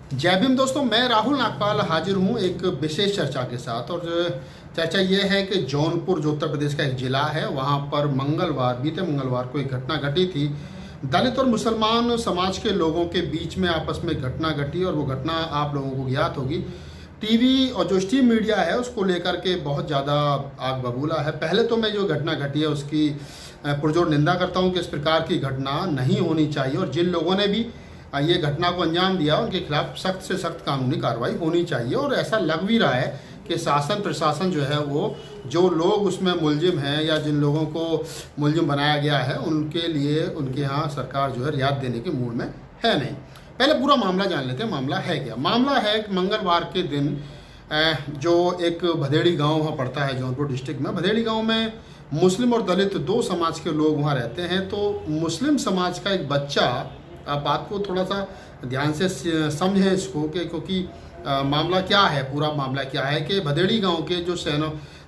जय भीम दोस्तों, मैं राहुल नागपाल हाजिर हूँ एक विशेष चर्चा के साथ। और चर्चा ये है कि जौनपुर जो उत्तर प्रदेश का एक ज़िला है, वहाँ पर बीते मंगलवार को एक घटना घटी थी। दलित और मुसलमान समाज के लोगों के बीच में आपस में घटना घटी और वो घटना आप लोगों को ज्ञात होगी। टीवी और जो स्ट्रीम मीडिया है उसको लेकर के बहुत ज़्यादा आग बबूला है। पहले तो मैं जो घटना घटी है उसकी पुरजोर निंदा करता हूँ कि इस प्रकार की घटना नहीं होनी चाहिए, और जिन लोगों ने भी ये घटना को अंजाम दिया उनके खिलाफ सख्त से सख्त कानूनी कार्रवाई होनी चाहिए। और ऐसा लग भी रहा है कि शासन प्रशासन जो है वो जो लोग उसमें मुलजिम हैं या जिन लोगों को मुलजिम बनाया गया है उनके लिए उनके यहाँ सरकार जो है रियायत देने के मूड में है नहीं। पहले पूरा मामला जान लेते हैं। मामला है क्या? मामला है कि मंगलवार के दिन जो एक भदेड़ी गांव वहाँ पड़ता है जौनपुर डिस्ट्रिक्ट में। भदेड़ी गांव में मुस्लिम और दलित दो समाज के लोग वहाँ रहते हैं। तो मुस्लिम समाज का एक बच्चा, आप बात को थोड़ा सा ध्यान से समझें इसको कि क्योंकि मामला क्या है, पूरा मामला क्या है कि भदेड़ी गांव के जो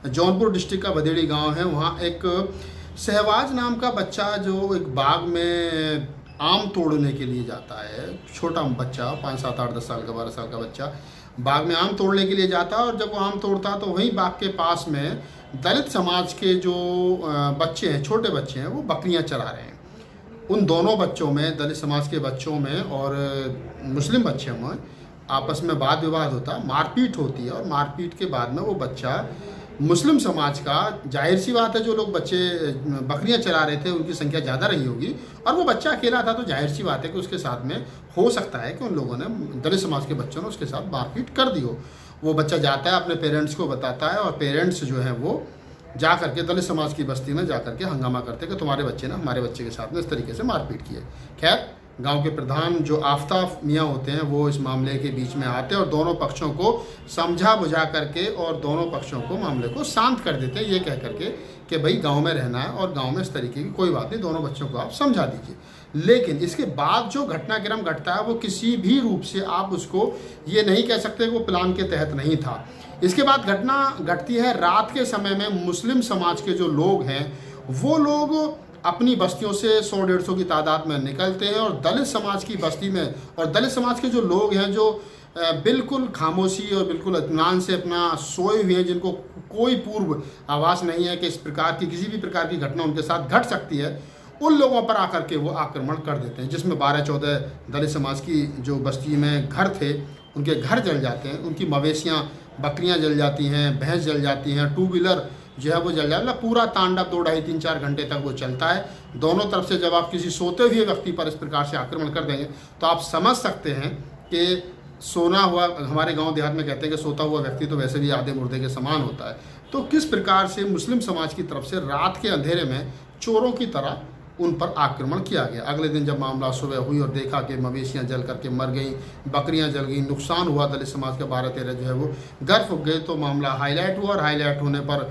जौनपुर डिस्ट्रिक्ट का भदेड़ी गांव है, वहाँ एक सहवाज नाम का बच्चा जो एक बाग में आम तोड़ने के लिए जाता है। छोटा बच्चा, 5, 7, 8, 10 साल का, 12 साल का बच्चा बाग में आम तोड़ने के लिए जाता है। और जब वो आम तोड़ता है तो वहीं बाग के पास में दलित समाज के जो बच्चे हैं, छोटे बच्चे हैं, वो बकरियां चरा रहे हैं। उन दोनों बच्चों में, दलित समाज के बच्चों में और मुस्लिम बच्चों में आपस में वाद विवाद होता है, मारपीट होती है। और मारपीट के बाद में वो बच्चा मुस्लिम समाज का, जाहिर सी बात है जो लोग बच्चे बकरियां चला रहे थे उनकी संख्या ज़्यादा रही होगी, और वो बच्चा अकेला था, तो जाहिर सी बात है कि उसके साथ में हो सकता है कि उन लोगों ने, दलित समाज के बच्चों ने उसके साथ मारपीट कर दी हो। वो बच्चा जाता है अपने पेरेंट्स को बताता है, और पेरेंट्स जो है वो जा करके दलित समाज की बस्ती में जा करके हंगामा करते कि तुम्हारे बच्चे ने हमारे बच्चे के साथ में इस तरीके से मारपीट की है। खैर, गांव के प्रधान जो आफ्ताब मियाँ होते हैं वो इस मामले के बीच में आते हैं और दोनों पक्षों को समझा बुझा करके और दोनों पक्षों को, मामले को शांत कर देते हैं, ये कह करके कि भाई गांव में रहना है और गांव में इस तरीके की कोई बात नहीं, दोनों बच्चों को आप समझा दीजिए। लेकिन इसके बाद जो घटनाक्रम घटता है वो किसी भी रूप से आप उसको ये नहीं कह सकते कि वो प्लान के तहत नहीं था। इसके बाद घटना घटती है रात के समय में। मुस्लिम समाज के जो लोग हैं वो लोग अपनी बस्तियों से 100-150 की तादाद में निकलते हैं और दलित समाज की बस्ती में, और दलित समाज के जो लोग हैं जो बिल्कुल खामोशी और बिल्कुल इत्मीनान से अपना सोए हुए हैं, जिनको कोई पूर्व आभास नहीं है कि इस प्रकार की किसी भी प्रकार की घटना उनके साथ घट सकती है, उन लोगों पर आकर के वो आक्रमण कर देते हैं, जिसमें 12-14 दलित समाज की जो बस्ती में घर थे उनके घर जल जाते हैं, उनकी मवेशियाँ, बकरियाँ जल जाती हैं, भैंस जल जाती हैं, 2 व्हीलर जो है वो जल जाता है। पूरा तांडव 2, ढाई, 3, 4 घंटे तक वो चलता है दोनों तरफ से। जब आप किसी सोते हुए व्यक्ति पर इस प्रकार से आक्रमण कर देंगे तो आप समझ सकते हैं कि सोना हुआ, हमारे गांव देहात में कहते हैं कि सोता हुआ व्यक्ति तो वैसे भी आधे मुर्दे के समान होता है। तो किस प्रकार से मुस्लिम समाज की तरफ से रात के अंधेरे में चोरों की तरह उन पर आक्रमण किया गया। अगले दिन जब मामला सुबह हुई और देखा कि मवेशियां जल करके मर गईं, बकरियां जल गईं, नुकसान हुआ दलित समाज के 12-13 जो है वो घर फूक गए, तो मामला हाईलाइट हुआ। और हाईलाइट होने पर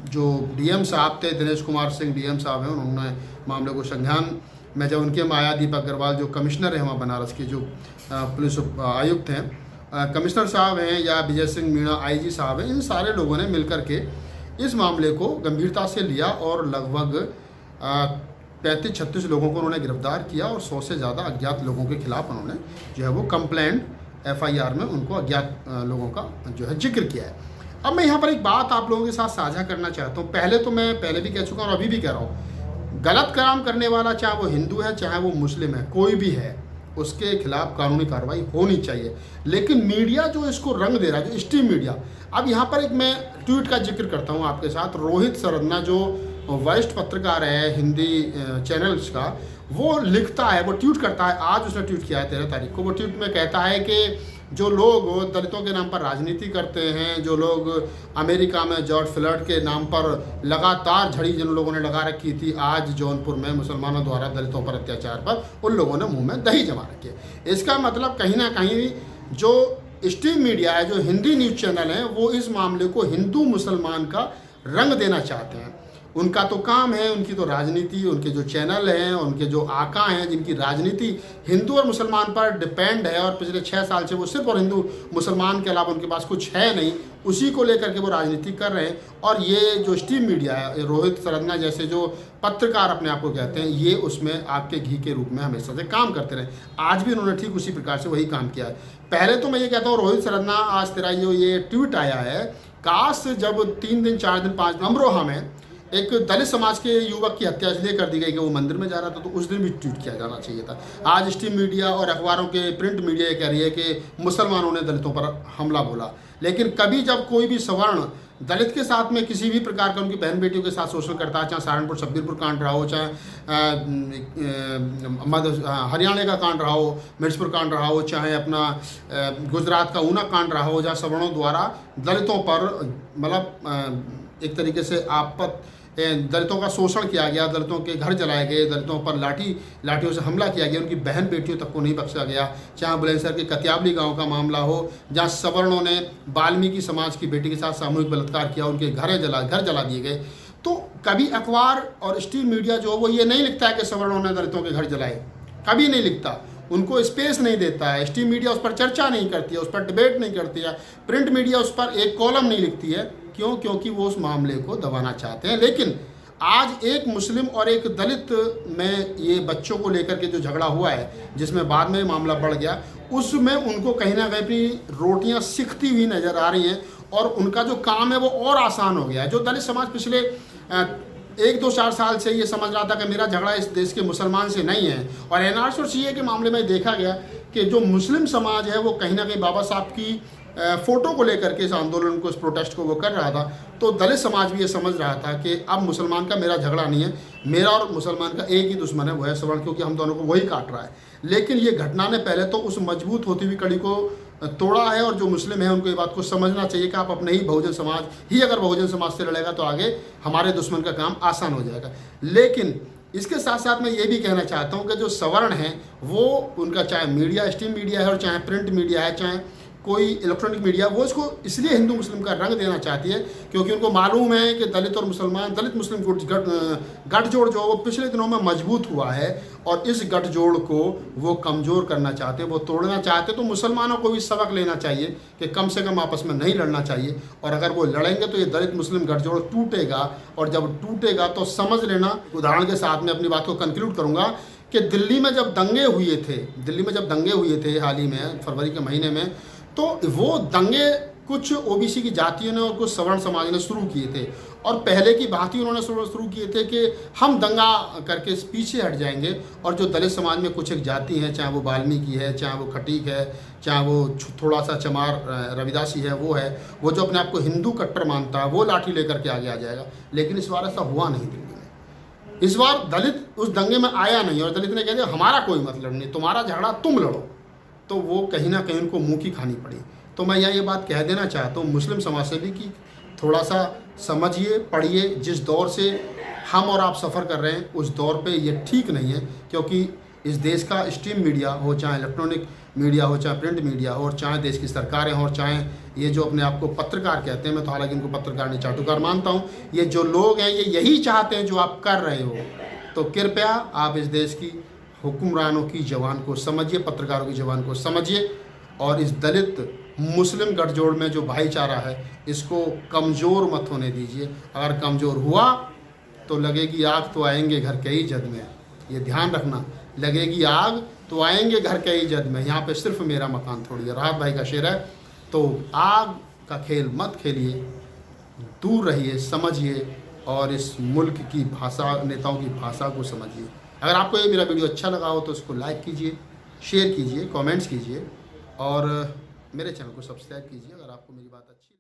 जो डीएम साहब थे, दिनेश कुमार सिंह डीएम साहब हैं, उन्होंने मामले को संज्ञान में जब उनके माया दीपक अग्रवाल जो कमिश्नर हैं वहाँ बनारस के, जो पुलिस आयुक्त हैं, कमिश्नर साहब हैं, या विजय सिंह मीणा IG साहब हैं, इन सारे लोगों ने मिल के इस मामले को गंभीरता से लिया और लगभग 35-36 लोगों को उन्होंने गिरफ्तार किया और 100 से ज़्यादा अज्ञात लोगों के खिलाफ उन्होंने जो है वो कंप्लेंट FIR में उनको अज्ञात लोगों का जो है जिक्र किया है। अब मैं यहाँ पर एक बात आप लोगों के साथ साझा करना चाहता हूँ। मैं पहले भी कह चुका हूँ और अभी भी कह रहा हूँ, गलत काम करने वाला चाहे वो हिंदू है चाहे वो मुस्लिम है, कोई भी है, उसके खिलाफ कानूनी कार्रवाई होनी चाहिए। लेकिन मीडिया जो इसको रंग दे रहा है, जो स्ट्रीम मीडिया, अब यहाँ पर एक मैं ट्वीट का जिक्र करता हूँ आपके साथ। रोहित सरन्ना जो वरिष्ठ पत्रकार है हिंदी चैनल्स का, वो लिखता है, वो ट्वीट करता है, आज उसने ट्वीट किया है 13 तारीख को। वो ट्वीट में कहता है कि जो लोग दलितों के नाम पर राजनीति करते हैं, जो लोग अमेरिका में जॉर्ज फ्लॉयड के नाम पर लगातार झड़ी जिन लोगों ने लगा रखी थी, आज जौनपुर में मुसलमानों द्वारा दलितों पर अत्याचार पर उन लोगों ने मुंह में दही जमा रखी है। इसका मतलब कहीं ना कहीं जो स्ट्रीम मीडिया है, जो हिंदी न्यूज़ चैनल हैं, वो इस मामले को हिंदू मुसलमान का रंग देना चाहते हैं। उनका तो काम है, उनकी तो राजनीति, उनके जो चैनल हैं, उनके जो आका हैं जिनकी राजनीति हिंदू और मुसलमान पर डिपेंड है, और पिछले 6 साल से वो सिर्फ और हिंदू मुसलमान के अलावा उनके पास कुछ है नहीं, उसी को लेकर के वो राजनीति कर रहे हैं। और ये जो स्ट्रीम मीडिया है, रोहित सरगना जैसे जो पत्रकार अपने आप को कहते हैं, ये उसमें आपके घी के रूप में हमेशा से काम करते रहे। आज भी उन्होंने ठीक उसी प्रकार से वही काम किया है। पहले तो मैं ये कहता हूँ रोहित सरगना, आज तेरा ये ट्वीट आया है, काश जब 3 दिन 4 दिन 5 दिन अमरोहा में एक दलित समाज के युवक की हत्या इसलिए कर दी गई कि वो मंदिर में जा रहा था, तो उस दिन भी ट्वीट किया जाना चाहिए था। आज स्ट्रीम मीडिया और अखबारों के प्रिंट मीडिया ये कह रही है कि मुसलमानों ने दलितों पर हमला बोला, लेकिन कभी जब कोई भी सवर्ण दलित के साथ में किसी भी प्रकार का उनकी बहन बेटियों के साथ शोषण करता है, चाहे सहारनपुर छब्बीरपुर कांड रहा हो, चाहे हरियाणा का कांड रहा हो, मिर्चपुर कांड रहा हो, चाहे अपना गुजरात का ऊना कांड रहा हो, जहाँ सवर्णों द्वारा दलितों पर मतलब एक तरीके से दलितों का शोषण किया गया, दलितों के घर जलाए गए, दलितों पर लाठियों से हमला किया गया, उनकी बहन बेटियों तक को नहीं बख्शा गया। चाहे बुलंदशहर के कतियावली गांव का मामला हो, जहां सवर्णों ने वाल्मीकि समाज की बेटी के साथ सामूहिक बलात्कार किया, उनके घर जला दिए गए। तो कभी अखबार और स्ट्रीम मीडिया जो वो ये नहीं लिखता है कि सवर्णों ने दलितों के घर जलाए, कभी नहीं लिखता, उनको स्पेस नहीं देता है। स्ट्रीम मीडिया उस पर चर्चा नहीं करती है, उस पर डिबेट नहीं करती है, प्रिंट मीडिया उस पर एक कॉलम नहीं लिखती है। क्यों? क्योंकि वो उस मामले को दबाना चाहते हैं। लेकिन आज एक मुस्लिम और एक दलित में ये बच्चों को लेकर के जो झगड़ा हुआ है, जिसमें बाद में मामला बढ़ गया, उसमें उनको कहीं ना कहीं अपनी रोटियां सिकती हुई नजर आ रही हैं, और उनका जो काम है वो और आसान हो गया है। जो दलित समाज पिछले 1-2-4 साल से ये समझ रहा था कि मेरा झगड़ा इस देश के मुसलमान से नहीं है, और एनआरसी और सीए के मामले में देखा गया कि जो मुस्लिम समाज है वो कहीं ना कहीं बाबा साहब की फ़ोटो को लेकर के इस आंदोलन को, इस प्रोटेस्ट को वो कर रहा था। तो दलित समाज भी ये समझ रहा था कि अब मुसलमान का मेरा झगड़ा नहीं है, मेरा और मुसलमान का एक ही दुश्मन है, वो है सवर्ण, क्योंकि हम दोनों को वही काट रहा है। लेकिन ये घटना ने पहले तो उस मजबूत होती हुई कड़ी को तोड़ा है, और जो मुस्लिम है उनको ये बात को समझना चाहिए कि आप अपने ही बहुजन समाज ही अगर बहुजन समाज से लड़ेगा तो आगे हमारे दुश्मन का काम आसान हो जाएगा। लेकिन इसके साथ साथ मैं ये भी कहना चाहता हूँ कि जो सवर्ण हैं वो, उनका चाहे मीडिया स्ट्रीम मीडिया है, और चाहे प्रिंट मीडिया है, चाहे कोई इलेक्ट्रॉनिक मीडिया, वो इसको इसलिए हिंदू मुस्लिम का रंग देना चाहती है क्योंकि उनको मालूम है कि दलित और मुसलमान, दलित मुस्लिम गठजोड़ जो वो पिछले दिनों में मजबूत हुआ है, और इस गठजोड़ को वो कमज़ोर करना चाहते हैं, वो तोड़ना चाहते हैं। तो मुसलमानों को भी सबक लेना चाहिए कि कम से कम आपस में नहीं लड़ना चाहिए, और अगर वो लड़ेंगे तो ये दलित मुस्लिम गठजोड़ टूटेगा, और जब टूटेगा तो समझ लेना, उदाहरण के साथ में अपनी बात को कंक्लूड करूँगा कि दिल्ली में जब दंगे हुए थे हाल ही में फरवरी के महीने में, तो वो दंगे कुछ ओबीसी की जातियों ने और कुछ सवर्ण समाज ने शुरू किए थे, और पहले की बात ही उन्होंने शुरू किए थे कि हम दंगा करके पीछे हट जाएंगे, और जो दलित समाज में कुछ एक जाति है, चाहे वो वाल्मीकि है, चाहे वो खटीक है, चाहे वो थोड़ा सा चमार रविदासी है, वो जो अपने आप को हिंदू कट्टर मानता है, वो लाठी लेकर के आगे आ जाएगा। लेकिन इस बार ऐसा हुआ नहीं दिल्ली में। इस बार दलित उस दंगे में आया नहीं, और दलित ने कह दिया हमारा कोई मतलब नहीं, तुम्हारा झगड़ा तुम लड़ो। तो वो कहीं ना कहीं उनको मुंह की खानी पड़ी। तो मैं ये बात कह देना चाहता हूँ मुस्लिम समाज से भी कि थोड़ा सा समझिए, पढ़िए। जिस दौर से हम और आप सफ़र कर रहे हैं उस दौर पे ये ठीक नहीं है, क्योंकि इस देश का स्ट्रीम मीडिया हो, चाहे इलेक्ट्रॉनिक मीडिया हो, चाहे प्रिंट मीडिया हो, और चाहे देश की सरकारें हों, और चाहे ये जो अपने आप को पत्रकार कहते हैं, मैं तो हालांकि इनको पत्रकार नहीं चाटुकार मानता हूँ, ये जो लोग हैं ये यही चाहते हैं जो आप कर रहे हो। तो कृपया आप इस देश की हुक्मरानों की जवान को समझिए, पत्रकारों की जवान को समझिए, और इस दलित मुस्लिम गठजोड़ में जो भाईचारा है इसको कमज़ोर मत होने दीजिए। अगर कमज़ोर हुआ तो लगेगी आग तो आएंगे घर के ही जद में, ये ध्यान रखना, लगेगी आग तो आएंगे घर के ही जद में। यहाँ पे सिर्फ मेरा मकान थोड़ी है, राहत भाई का शेर है। तो आग का खेल मत खेलिए, दूर रहिए, समझिए, और इस मुल्क की भाषा, नेताओं की भाषा को समझिए। अगर आपको ये मेरा वीडियो अच्छा लगा हो तो इसको लाइक कीजिए, शेयर कीजिए, कमेंट्स कीजिए, और मेरे चैनल को सब्सक्राइब कीजिए अगर आपको मेरी बात अच्छी